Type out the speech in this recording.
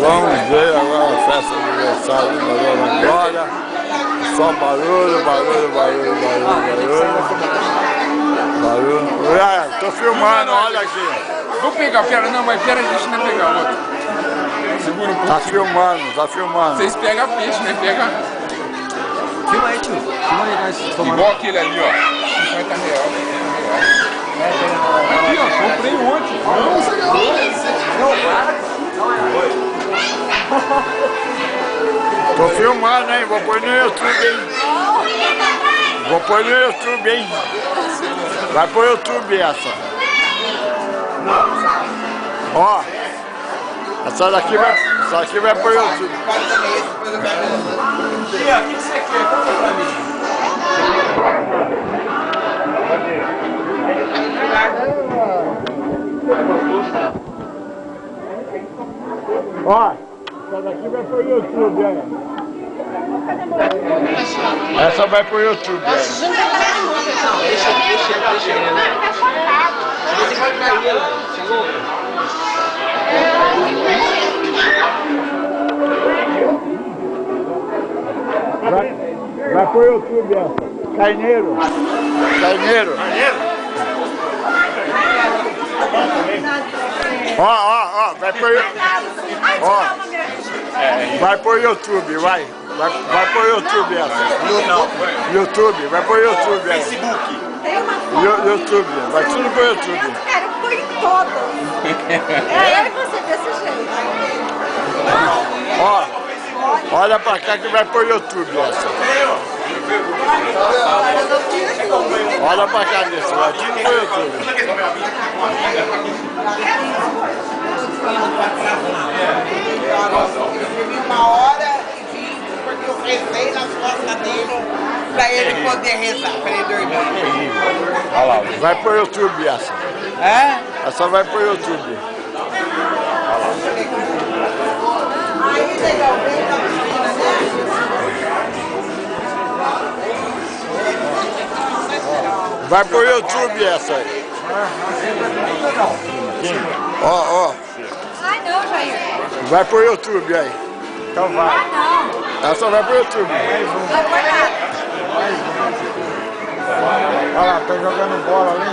Vamos ver agora a festa de aniversário da Dona Glória. Só barulho, barulho, barulho, barulho, barulho. Barulho. Tô filmando, olha aqui. Vou pegar, pera, não, mas pera aí, deixa eu pegar outro. Segura um pouco. Tá filmando, tá filmando. Vocês pegam peixe, né? Pega. Filma aí, tio. Filma aí, nós tomando. Igual aquele ali, ó. 50 reais. Aqui, ó, comprei ontem. Tô filmando, hein? Vou pôr no YouTube, hein? Vou pôr no YouTube, hein? Vai pro YouTube essa. Ó. Essa daqui vai pro YouTube. Aqui, ó, o que você quer? Conta pra mim. Ó, essa daqui vai pro YouTube, olha. Essa vai pro YouTube, olha. Deixa ele, né? Você vai pra ele, chegou? Vai pro YouTube essa. Carneiro. Carneiro. Ó, vai pro YouTube. Ó. Vai pro YouTube, vai. Vai pro YouTube essa. YouTube, vai pro YouTube essa. Facebook. YouTube, vai tudo pro YouTube. Cara, eu fui em todas. É eu e você desse jeito. Ó, olha pra cá que vai pro YouTube essa. Olha pra cá nisso, vai tudo pro YouTube. Eu dormi 1 hora e vim porque eu rezei nas costas dele pra ele poder rezar, pra ele dormir. Olha lá, vai pro YouTube essa. É? Essa vai pro YouTube. Aí, legal, vem da piscina, né? Vai pro YouTube essa aí. Ó. Ai, não, Jair. Vai pro YouTube aí. Então vai. Ah, não. Essa vai pro YouTube. Não foi nada. Olha lá, tá jogando bola ali.